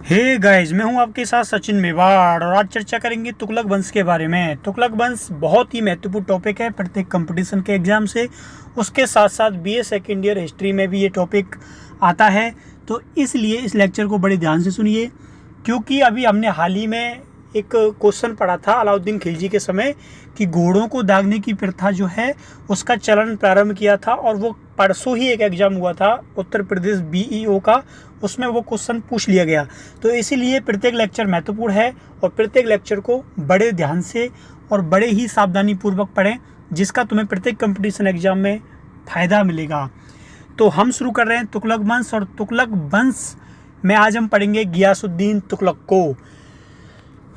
Hey guys, मैं हूं आपके साथ सचिन मेवाड़ और आज चर्चा करेंगे तुगलक वंश के बारे में। तुगलक वंश बहुत ही महत्वपूर्ण टॉपिक है प्रत्येक कंपटीशन के एग्जाम से। उसके साथ साथ बीए सेकेंड ईयर हिस्ट्री में भी ये टॉपिक आता है, तो इसलिए इस लेक्चर को बड़े ध्यान से सुनिए, क्योंकि अभी हमने हाल ही में एक क्वेश्चन पढ़ा था अलाउद्दीन खिलजी के समय कि घोड़ों को दागने की प्रथा जो है उसका चलन प्रारंभ किया था, और वो परसों ही एक एग्जाम हुआ था उत्तर प्रदेश बीईओ का, उसमें वो क्वेश्चन पूछ लिया गया। तो इसीलिए प्रत्येक लेक्चर महत्वपूर्ण है और प्रत्येक लेक्चर को बड़े ध्यान से और बड़े ही सावधानी पूर्वक पढ़ें, जिसका तुम्हें प्रत्येक कंपटीशन एग्जाम में फ़ायदा मिलेगा। तो हम शुरू कर रहे हैं तुगलक वंश, और तुगलक वंश में आज हम पढ़ेंगे गियासुद्दीन तुगलक को।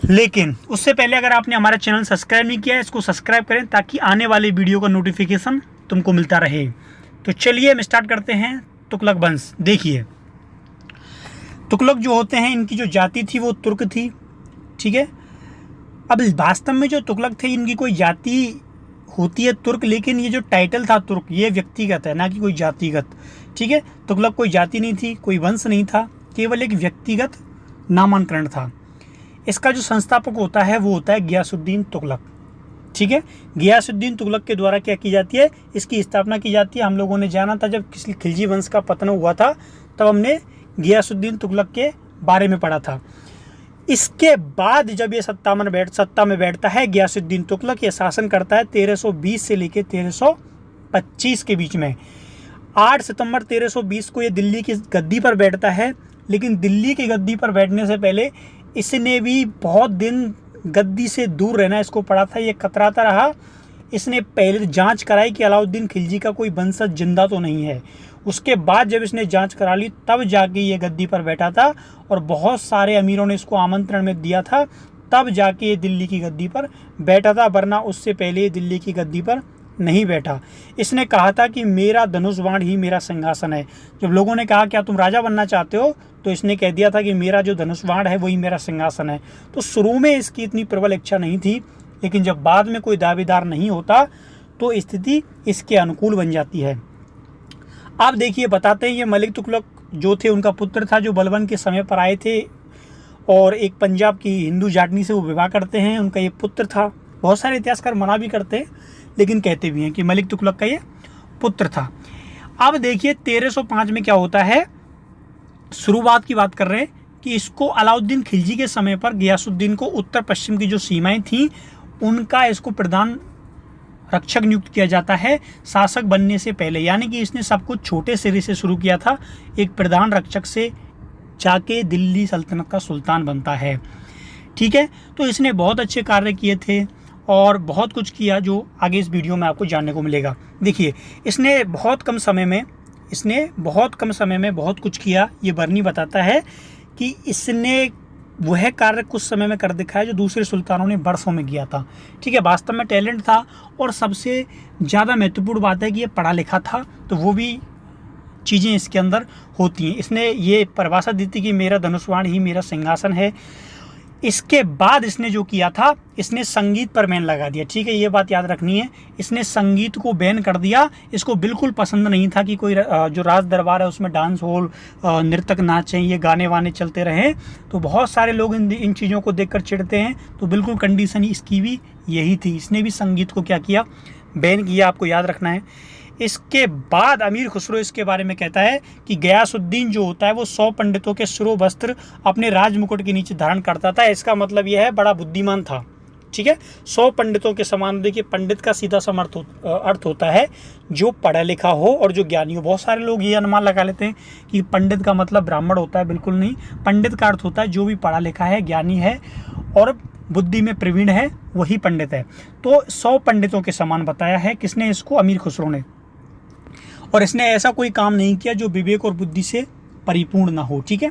लेकिन उससे पहले अगर आपने हमारा चैनल सब्सक्राइब नहीं किया है, इसको सब्सक्राइब करें ताकि आने वाले वीडियो का नोटिफिकेशन तुमको मिलता रहे। तो चलिए हम स्टार्ट करते हैं तुगलक वंश। देखिए, तुगलक जो होते हैं इनकी जो जाति थी वो तुर्क थी, ठीक है। अब वास्तव में जो तुगलक थे इनकी कोई जाति होती है तुर्क, लेकिन ये जो टाइटल था तुर्क ये व्यक्तिगत है, ना कि कोई जातिगत, ठीक है। तुगलक कोई जाति नहीं थी, कोई वंश नहीं था, केवल एक व्यक्तिगत नामांकरण था। इसका जो संस्थापक होता है वो होता है गियासुद्दीन तुगलक, ठीक है। गियासुद्दीन तुगलक के द्वारा क्या की जाती है, इसकी स्थापना की जाती है। हम लोगों ने जाना था जब खिलजी वंश का पतन हुआ था, तब हमने गियासुद्दीन तुगलक के बारे में पढ़ा था। इसके बाद जब ये सत्ता में बैठता है गियासुद्दीन तुगलक, ये शासन करता है 1320 से लेकर 1325 के बीच में। 8 सितंबर 1320 को ये दिल्ली की गद्दी पर बैठता है, लेकिन दिल्ली की गद्दी पर बैठने से पहले इसने भी बहुत दिन गद्दी से दूर रहना इसको पड़ा था। ये कतराता रहा। इसने पहले जांच कराई कि अलाउद्दीन खिलजी का कोई वंशज जिंदा तो नहीं है। उसके बाद जब इसने जांच करा ली तब जाके ये गद्दी पर बैठा था, और बहुत सारे अमीरों ने इसको आमंत्रण में दिया था, तब जाके ये दिल्ली की गद्दी पर बैठा था, वरना उससे पहले ये दिल्ली की गद्दी पर नहीं बैठा। इसने कहा था कि मेरा धनुष बाण ही मेरा सिंहासन है। जब लोगों ने कहा क्या तुम राजा बनना चाहते हो, तो इसने कह दिया था कि मेरा जो धनुष बाण है वही मेरा सिंहासन है। तो शुरू में इसकी इतनी प्रबल इच्छा नहीं थी, लेकिन जब बाद में कोई दावेदार नहीं होता तो स्थिति इसके अनुकूल बन जाती है। आप देखिए, बताते हैं ये मलिक तुगलक जो थे उनका पुत्र था, जो बलबन के समय पर आए थे, और एक पंजाब की हिंदू जाटनी से वो विवाह करते हैं। उनका ये पुत्र था। बहुत सारे इतिहासकार मना भी करते हैं, लेकिन कहते भी हैं कि मलिक तुगलक का ये पुत्र था। अब देखिए 1305 में क्या होता है, शुरुआत की बात कर रहे हैं कि इसको अलाउद्दीन खिलजी के समय पर गियासुद्दीन को उत्तर पश्चिम की जो सीमाएं थी उनका इसको प्रधान रक्षक नियुक्त किया जाता है शासक बनने से पहले। यानी कि इसने सब कुछ छोटे सिरे से शुरू किया था, एक प्रधान रक्षक से जाके दिल्ली सल्तनत का सुल्तान बनता है, ठीक है। तो इसने बहुत अच्छे कार्य किए थे और बहुत कुछ किया जो आगे इस वीडियो में आपको जानने को मिलेगा। देखिए, इसने बहुत कम समय में बहुत कुछ किया। ये बरनी बताता है कि इसने वह कार्य कुछ समय में कर दिखाया जो दूसरे सुल्तानों ने वर्षों में किया था, ठीक है। वास्तव में टैलेंट था, और सबसे ज़्यादा महत्वपूर्ण बात है कि ये पढ़ा लिखा था, तो वो भी चीज़ें इसके अंदर होती हैं। इसने ये परिभाषा दी थी कि मेरा धनुष बाण ही मेरा सिंहासन है। इसके बाद इसने जो किया था, इसने संगीत पर बैन लगा दिया, ठीक है। ये बात याद रखनी है, इसने संगीत को बैन कर दिया। इसको बिल्कुल पसंद नहीं था कि कोई जो राज दरबार है उसमें डांस हॉल, नृतक नाचें, ये गाने वाने चलते रहें। तो बहुत सारे लोग इन चीज़ों को देखकर चिढ़ते हैं, तो बिल्कुल कंडीशन इसकी भी यही थी। इसने भी संगीत को क्या किया, बैन किया, आपको याद रखना है। इसके बाद अमीर खुसरो इसके बारे में कहता है कि गयासुद्दीन जो होता है वो 100 पंडितों के शिरो वस्त्र अपने राज मुकुट के नीचे धारण करता था। इसका मतलब यह है बड़ा बुद्धिमान था, ठीक है। 100 पंडितों के समान। देखिए, पंडित का सीधा सा अर्थ होता है जो पढ़ा लिखा हो और जो ज्ञानी हो। बहुत सारे लोग ये अनुमान लगा लेते हैं कि पंडित का मतलब ब्राह्मण होता है, बिल्कुल नहीं। पंडित का अर्थ होता है जो भी पढ़ा लिखा है, ज्ञानी है और बुद्धि में प्रवीण है, वही पंडित है। तो 100 पंडितों के समान बताया है किसने इसको, अमीर खुसरो ने। और इसने ऐसा कोई काम नहीं किया जो विवेक और बुद्धि से परिपूर्ण ना हो, ठीक है।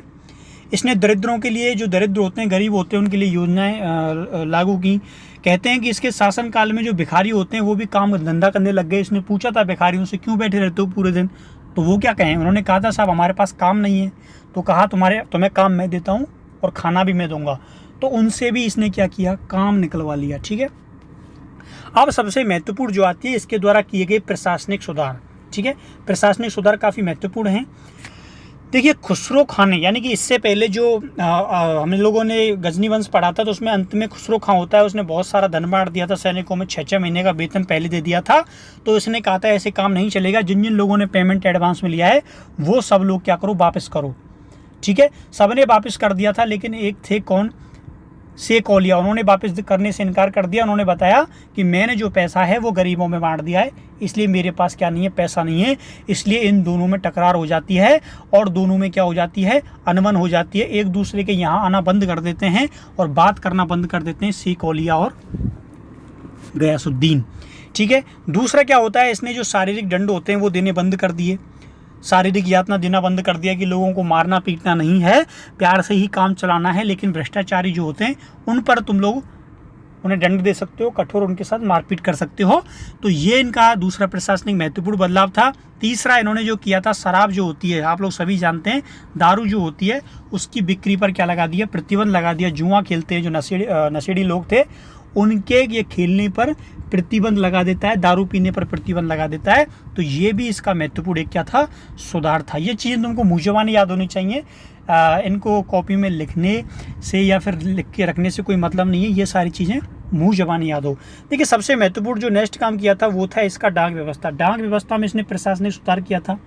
इसने दरिद्रों के लिए, जो दरिद्र होते हैं, गरीब होते हैं, उनके लिए योजनाएं लागू की। कहते हैं कि इसके शासनकाल में जो भिखारी होते हैं वो भी काम धंधा करने लग गए। इसने पूछा था भिखारियों से क्यों बैठे रहते हो पूरे दिन, तो वो क्या कहें, उन्होंने कहा था साहब हमारे पास काम नहीं है। तो कहा तुम्हें काम मैं देता हूँ और खाना भी मैं दूंगा। तो उनसे भी इसने क्या किया, काम निकलवा लिया, ठीक है। अब सबसे महत्वपूर्ण जो आती है, इसके द्वारा किए गए प्रशासनिक सुधार, ठीक है। प्रशासनिक सुधार काफ़ी महत्वपूर्ण हैं। देखिए खुसरो खान यानी कि इससे पहले जो हम लोगों ने गजनी वंश पढ़ा था, तो उसमें अंत में खुसरो खां होता है, उसने बहुत सारा धन बांट दिया था सैनिकों में, 6-6 महीने का वेतन पहले दे दिया था। तो इसने कहा था ऐसे काम नहीं चलेगा, जिन जिन लोगों ने पेमेंट एडवांस में लिया है वो सब लोग क्या करो, वापस करो। ठीक है, सबने वापस कर दिया था, लेकिन एक थे कौन, शेख औलिया, उन्होंने वापस करने से इनकार कर दिया। उन्होंने बताया कि मैंने जो पैसा है वो गरीबों में बांट दिया है, इसलिए मेरे पास क्या नहीं है, पैसा नहीं है। इसलिए इन दोनों में टकरार हो जाती है और दोनों में क्या हो जाती है, अनबन हो जाती है। एक दूसरे के यहाँ आना बंद कर देते हैं और बात करना बंद कर देते हैं शेख औलिया और गयासुद्दीन। ठीक है, दूसरा क्या होता है, इसने जो शारीरिक दंड होते हैं वो देने बंद कर दिए, शारीरिक यातना देना बंद कर दिया कि लोगों को मारना पीटना नहीं है, प्यार से ही काम चलाना है। लेकिन भ्रष्टाचारी जो होते हैं उन पर तुम लोग उन्हें दंड दे सकते हो, कठोर उनके साथ मारपीट कर सकते हो। तो ये इनका दूसरा प्रशासनिक महत्वपूर्ण बदलाव था। तीसरा इन्होंने जो किया था, शराब जो होती है, आप लोग सभी जानते हैं, दारू जो होती है उसकी बिक्री पर क्या लगा दिया, प्रतिबंध लगा दिया। जुआ खेलते हैं जो नशेड़ी लोग थे, उनके ये खेलने पर प्रतिबंध लगा देता है, दारू पीने पर प्रतिबंध लगा देता है। तो ये भी इसका महत्वपूर्ण एक क्या था, सुधार था। ये चीज़ तुमको मुँह ज़बानी याद होनी चाहिए, इनको कॉपी में लिखने से या फिर लिख के रखने से कोई मतलब नहीं है, ये सारी चीज़ें मुँह ज़बानी याद हो। देखिए सबसे महत्वपूर्ण जो नेक्स्ट काम किया था वो था इसका डाक व्यवस्था। डाक व्यवस्था में इसने प्रशासनिक सुधार किया था।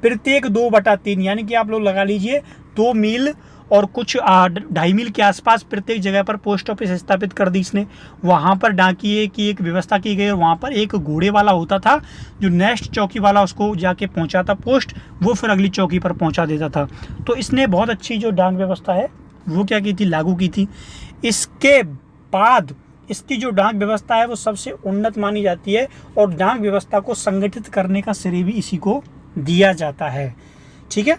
प्रत्येक 2/3 यानी कि आप लोग लगा लीजिए 2 मील और कुछ 2.5 मील के आसपास प्रत्येक जगह पर पोस्ट ऑफिस स्थापित कर दी इसने। वहाँ पर डाकिए की एक व्यवस्था की गई। वहाँ पर एक घोड़े वाला होता था जो नेक्स्ट चौकी वाला उसको जाके पहुँचाता पोस्ट, वो फिर अगली चौकी पर पहुँचा देता था। तो इसने बहुत अच्छी जो डाक व्यवस्था है वो क्या की थी, लागू की थी। इसके बाद इसकी जो डाक व्यवस्था है वो सबसे उन्नत मानी जाती है और डाक व्यवस्था को संगठित करने का श्रेय भी इसी को दिया जाता है। ठीक है,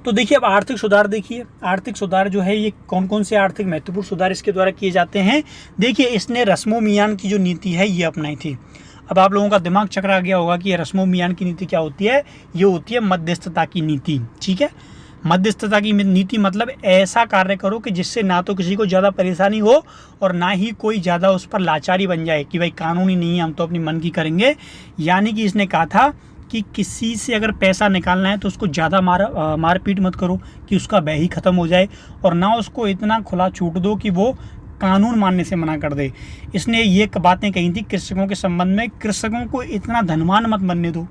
तो देखिए अब आर्थिक सुधार देखिए। आर्थिक सुधार जो है ये कौन कौन से आर्थिक महत्वपूर्ण सुधार इसके द्वारा किए जाते हैं। देखिए इसने रस्मो मियान की जो नीति है ये अपनाई थी। अब आप लोगों का दिमाग चकरा गया होगा कि ये रस्मो मियान की नीति क्या होती है। ये होती है मध्यस्थता की नीति। ठीक है, मध्यस्थता की नीति मतलब ऐसा कार्य करो कि जिससे ना तो किसी को ज़्यादा परेशानी हो और ना ही कोई ज़्यादा उस पर लाचारी बन जाए कि भाई कानूनी नहीं है, हम तो अपनी मन की करेंगे। यानी कि इसने कहा था कि किसी से अगर पैसा निकालना है तो उसको ज़्यादा मारपीट मत करो कि उसका व्यय ही ख़त्म हो जाए, और ना उसको इतना खुला छूट दो कि वो कानून मानने से मना कर दे। इसने ये बातें कही थी कृषकों के संबंध में, कृषकों को इतना धनवान मत बनने दो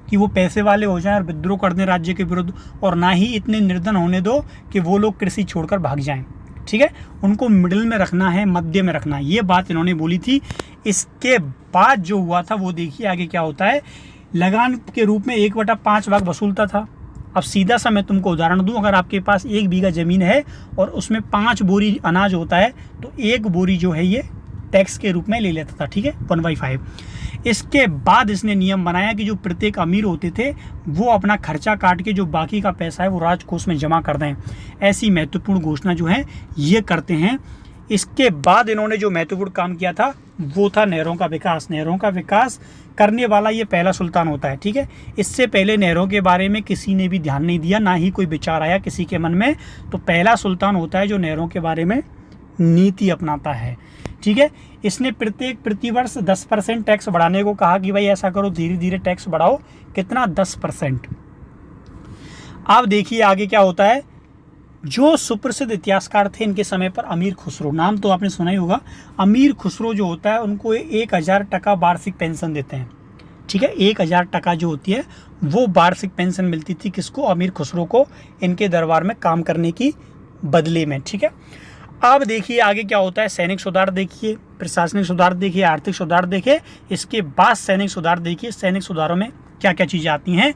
कि वो पैसे वाले हो जाएं और विद्रोह कर दें राज्य के विरुद्ध, और ना ही इतने निर्धन होने दो कि वो लोग कृषि छोड़कर भाग जाएं। ठीक है, उनको मिडिल में रखना है, मध्य में रखना है, ये बात इन्होंने बोली थी। इसके बाद जो हुआ था वो देखिए आगे क्या होता है। लगान के रूप में 1/5 भाग वसूलता था। अब सीधा सा मैं तुमको उदाहरण दूं, अगर आपके पास 1 बीघा ज़मीन है और उसमें 5 बोरी अनाज होता है तो 1 बोरी जो है ये टैक्स के रूप में ले लेता था। ठीक है, 1/5। इसके बाद इसने नियम बनाया कि जो प्रत्येक अमीर होते थे वो अपना खर्चा काट के जो बाकी का पैसा है वो राजकोष में जमा कर दें। ऐसी महत्वपूर्ण घोषणा जो है ये करते हैं। इसके बाद इन्होंने जो महत्वपूर्ण काम किया था वो था नहरों का विकास। नहरों का विकास करने वाला ये पहला सुल्तान होता है। ठीक है, इससे पहले नहरों के बारे में किसी ने भी ध्यान नहीं दिया, ना ही कोई विचार आया किसी के मन में। तो पहला सुल्तान होता है जो नहरों के बारे में नीति अपनाता है। ठीक है, इसने प्रतिवर्ष 10% टैक्स बढ़ाने को कहा कि भाई ऐसा करो, धीरे धीरे टैक्स बढ़ाओ। कितना, 10%। अब देखिए आगे क्या होता है। जो सुप्रसिद्ध इतिहासकार थे इनके समय पर, अमीर खुसरो, नाम तो आपने सुना ही होगा। अमीर खुसरो जो होता है उनको 1000 टका वार्षिक पेंशन देते हैं। ठीक है, 1000 टका जो होती है वो वार्षिक पेंशन मिलती थी किसको, अमीर खुसरो को, इनके दरबार में काम करने की बदले में। ठीक है, अब देखिए आगे क्या होता है। सैनिक सुधार देखिए, प्रशासनिक सुधार देखिए, आर्थिक सुधार देखिए, इसके बाद सैनिक सुधार देखिए। सैनिक सुधारों में क्या क्या चीज़ें आती हैं।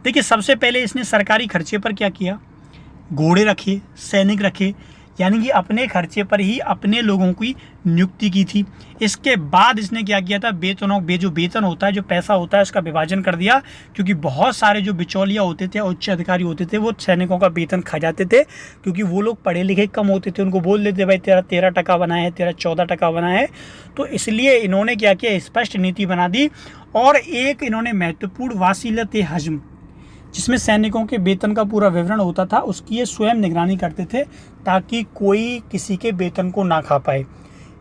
देखिए सबसे पहले इसने सरकारी खर्चे पर क्या किया, घोड़े रखे, सैनिक रखे, यानी कि अपने खर्चे पर ही अपने लोगों की नियुक्ति की थी। इसके बाद इसने क्या किया था, जो वेतन होता है, जो पैसा होता है, उसका विभाजन कर दिया। क्योंकि बहुत सारे जो बिचौलिया होते थे, उच्च अधिकारी होते थे, वो सैनिकों का वेतन खा जाते थे। क्योंकि वो लोग पढ़े लिखे कम होते थे, उनको बोल देते भाई तेरा 13 टका बना है, तेरा 14 टका बना है। तो इसलिए इन्होंने क्या किया, स्पष्ट नीति बना दी। और एक इन्होंने महत्वपूर्ण वासीलत हजम, जिसमें सैनिकों के वेतन का पूरा विवरण होता था, उसकी ये स्वयं निगरानी करते थे ताकि कोई किसी के वेतन को ना खा पाए।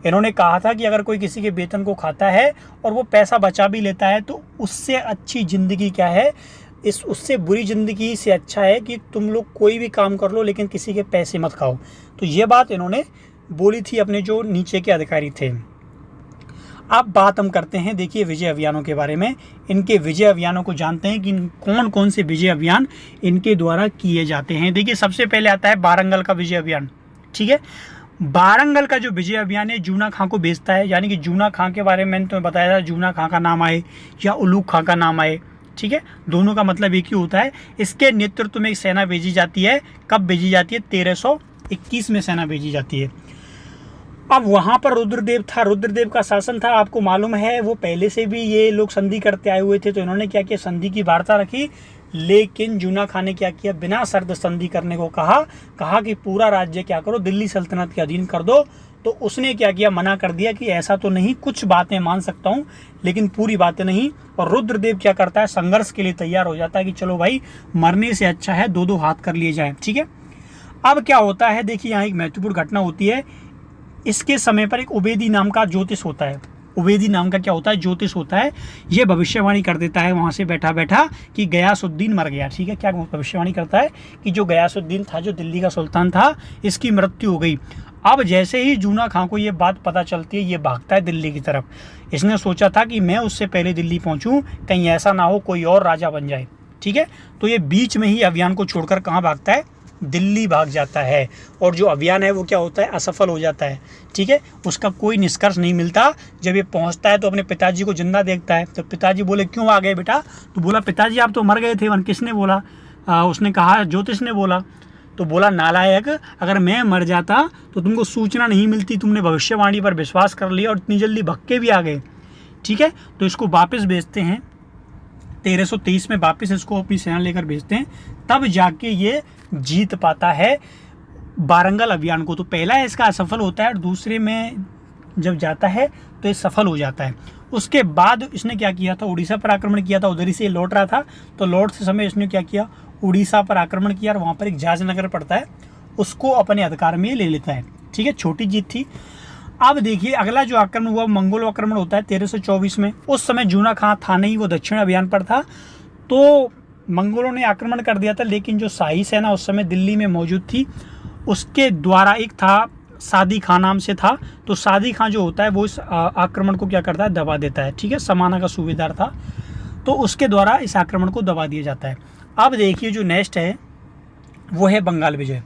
इन्होंने कहा था कि अगर कोई किसी के वेतन को खाता है और वो पैसा बचा भी लेता है तो उससे अच्छी ज़िंदगी क्या है, इस उससे बुरी ज़िंदगी से अच्छा है कि तुम लोग कोई भी काम कर लो लेकिन किसी के पैसे मत खाओ। तो ये बात इन्होंने बोली थी अपने जो नीचे के अधिकारी थे। अब बात हम करते हैं देखिए विजय अभियानों के बारे में। इनके विजय अभियानों को जानते हैं कि कौन कौन से विजय अभियान इनके द्वारा किए जाते हैं। देखिए सबसे पहले आता है बारंगल का विजय अभियान। ठीक है, बारंगल का जो विजय अभियान है जूना खां को बेचता है, यानी कि जूना खां के बारे में मैंने तुम्हें बताया था, जूना खां का नाम आए या उलूग खां का नाम आए, ठीक है, दोनों का मतलब एक ही होता है। इसके नेतृत्व में एक सेना भेजी जाती है। कब भेजी जाती है? 1321 में सेना भेजी जाती है। अब वहाँ पर रुद्रदेव था, रुद्रदेव का शासन था, आपको मालूम है वो पहले से भी ये लोग संधि करते आए हुए थे। तो इन्होंने क्या किया, संधि की वार्ता रखी, लेकिन जूना खां ने क्या किया, बिना शर्त संधि करने को कहा कि पूरा राज्य क्या करो, दिल्ली सल्तनत के अधीन कर दो। तो उसने क्या किया, मना कर दिया कि ऐसा तो नहीं, कुछ बातें मान सकता हूँ लेकिन पूरी बातें नहीं। और रुद्रदेव क्या करता है, संघर्ष के लिए तैयार हो जाता है कि चलो भाई मरने से अच्छा है दो हाथ कर लिए जाए। ठीक है, अब क्या होता है, देखिए यहाँ एक महत्वपूर्ण घटना होती है। इसके समय पर एक उबेदी नाम का ज्योतिष होता है। उबेदी नाम का क्या होता है, ज्योतिष होता है। ये भविष्यवाणी कर देता है वहाँ से बैठा बैठा कि गयासुद्दीन मर गया। ठीक है, क्या भविष्यवाणी करता है कि जो गयासुद्दीन था, जो दिल्ली का सुल्तान था, इसकी मृत्यु हो गई। अब जैसे ही जूना खां को ये बात पता चलती है, ये भागता है दिल्ली की तरफ। इसने सोचा था कि मैं उससे पहले दिल्ली पहुँचूँ, कहीं ऐसा ना हो कोई और राजा बन जाए। ठीक है, तो ये बीच में ही अभियान को छोड़कर कहाँ भागता है, दिल्ली भाग जाता है। और जो अभियान है वो क्या होता है, असफल हो जाता है। ठीक है, उसका कोई निष्कर्ष नहीं मिलता। जब ये पहुंचता है तो अपने पिताजी को जिंदा देखता है। तो पिताजी बोले क्यों आ गए बेटा? तो बोला पिताजी आप तो मर गए थे। किसने बोला? उसने कहा ज्योतिष ने बोला। तो बोला नालायक, अगर मैं मर जाता तो तुमको सूचना नहीं मिलती, तुमने भविष्यवाणी पर विश्वास कर लिया और इतनी जल्दी भग के भी आ गए। ठीक है, तो इसको वापस भेजते हैं 1323 में, वापस इसको अपनी सेना लेकर भेजते हैं। तब जाके ये जीत पाता है बारंगल अभियान को। तो पहला इसका असफल होता है और दूसरे में जब जाता है तो ये सफल हो जाता है। उसके बाद इसने क्या किया था, उड़ीसा पर आक्रमण किया था। उधर ही से लौट रहा था, तो लौटते समय इसने क्या किया, उड़ीसा पर आक्रमण किया और वहाँ पर एक जहाजनगर पड़ता है, उसको अपने अधिकार में ले लेता है। ठीक है, छोटी जीत थी। अब देखिए अगला जो आक्रमण हुआ, मंगोल आक्रमण होता है 1324 में। उस समय जूना खां था नहीं, वो दक्षिण अभियान पर था। तो मंगोलों ने आक्रमण कर दिया था, लेकिन जो शाही सेना उस समय दिल्ली में मौजूद थी, उसके द्वारा एक था सादी खां नाम से था। तो सादी खां जो होता है वो इस आक्रमण को क्या करता है, दबा देता है। ठीक है, समाना का सूबेदार था, तो उसके द्वारा इस आक्रमण को दबा दिया जाता है। अब देखिए जो नेक्स्ट है वो है बंगाल विजय।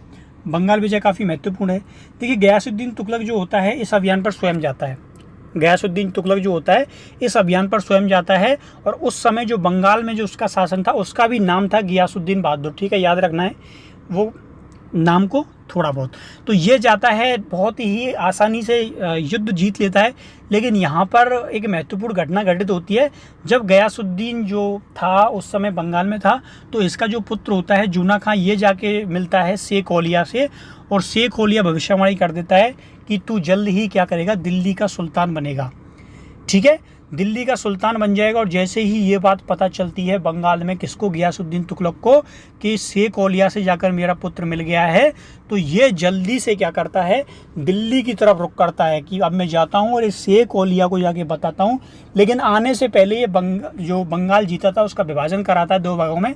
बंगाल विजय काफ़ी महत्वपूर्ण है। देखिए गयासुद्दीन तुगलक जो होता है इस अभियान पर स्वयं जाता है। गयासुद्दीन तुगलक जो होता है इस अभियान पर स्वयं जाता है। और उस समय जो बंगाल में जो उसका शासन था उसका भी नाम था गियासुद्दीन बहादुर। ठीक है, याद रखना है वो नाम को थोड़ा बहुत। तो ये जाता है, बहुत ही आसानी से युद्ध जीत लेता है। लेकिन यहाँ पर एक महत्वपूर्ण घटना घटित होती है। जब गयासुद्दीन जो था उस समय बंगाल में था, तो इसका जो पुत्र होता है जूना खां, ये जाके मिलता है शेख ओलिया से। और शेख ओलिया भविष्यवाणी कर देता है कि तू जल्द ही क्या करेगा, दिल्ली का सुल्तान बनेगा। ठीक है, दिल्ली का सुल्तान बन जाएगा। और जैसे ही ये बात पता चलती है बंगाल में किसको, गियासुद्दीन तुगलक को, कि शेख ओलिया से जाकर मेरा पुत्र मिल गया है, तो ये जल्दी से क्या करता है, दिल्ली की तरफ रुख करता है कि अब मैं जाता हूँ और इस शेख ओलिया को जाके बताता हूँ। लेकिन आने से पहले ये जो बंगाल जीता था उसका विभाजन कराता है 2 भागों में,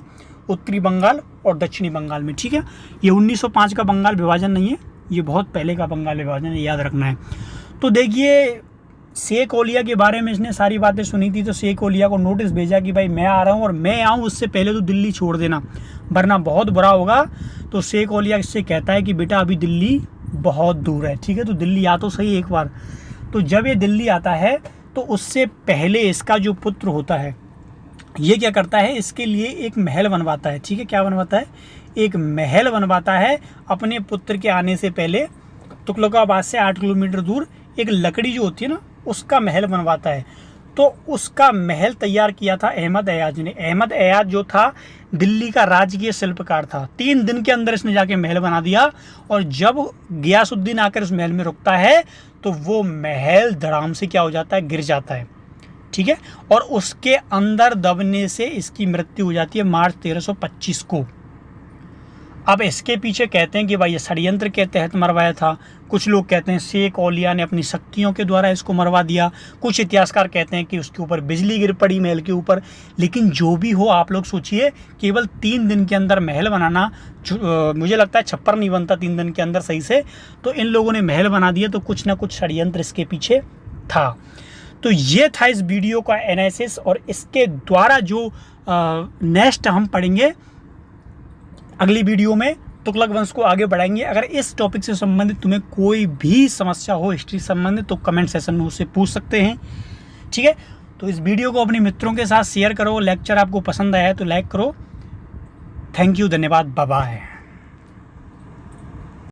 उत्तरी बंगाल और दक्षिणी बंगाल में। ठीक है, ये 1905 का बंगाल विभाजन नहीं है, ये बहुत पहले का बंगाल विभाजन है, याद रखना है। तो देखिए शेख ओलिया के बारे में इसने सारी बातें सुनी थी, तो शेख ओलिया को नोटिस भेजा कि भाई मैं आ रहा हूँ और मैं आऊँ उससे पहले तो दिल्ली छोड़ देना, वरना बहुत बुरा होगा। तो शेख ओलिया इससे कहता है कि बेटा अभी दिल्ली बहुत दूर है। ठीक है, तो दिल्ली आ तो सही एक बार। तो जब ये दिल्ली आता है तो उससे पहले इसका जो पुत्र होता है ये क्या करता है, इसके लिए एक महल बनवाता है। ठीक है, क्या बनवाता है, एक महल बनवाता है अपने पुत्र के आने से पहले। तुगलकाबाद से 8 किलोमीटर दूर एक लकड़ी जो होती है ना, उसका महल बनवाता है। तो उसका महल तैयार किया था अहमद एयाज ने। अहमद एयाज जो था दिल्ली का राजकीय शिल्पकार था। 3 दिन के अंदर इसने जाके महल बना दिया। और जब गियासुद्दीन आकर उस महल में रुकता है तो वो महल धड़ाम से क्या हो जाता है, गिर जाता है। ठीक है, और उसके अंदर दबने से इसकी मृत्यु हो जाती है मार्च 1325 को। अब इसके पीछे कहते हैं कि भाई ये षड्यंत्र के तहत मरवाया था, कुछ लोग कहते हैं शेख औलिया ने अपनी शक्तियों के द्वारा इसको मरवा दिया, कुछ इतिहासकार कहते हैं कि उसके ऊपर बिजली गिर पड़ी महल के ऊपर। लेकिन जो भी हो, आप लोग सोचिए, केवल 3 दिन के अंदर महल बनाना, मुझे लगता है छप्पर नहीं बनता 3 दिन के अंदर सही से, तो इन लोगों ने महल बना दिया, तो कुछ ना कुछ षड्यंत्र इसके पीछे था। तो ये था इस वीडियो का एनालिसिस, और इसके द्वारा जो नेक्स्ट हम पढ़ेंगे अगली वीडियो में, तुगलक वंश को आगे बढ़ाएंगे। अगर इस टॉपिक से संबंधित तुम्हें कोई भी समस्या हो हिस्ट्री संबंधित, तो कमेंट सेशन में उससे पूछ सकते हैं, ठीक है। तो इस वीडियो को अपने मित्रों के साथ शेयर करो। लेक्चर आपको पसंद आया है तो लाइक करो। थैंक यू, धन्यवाद, बाय बाय।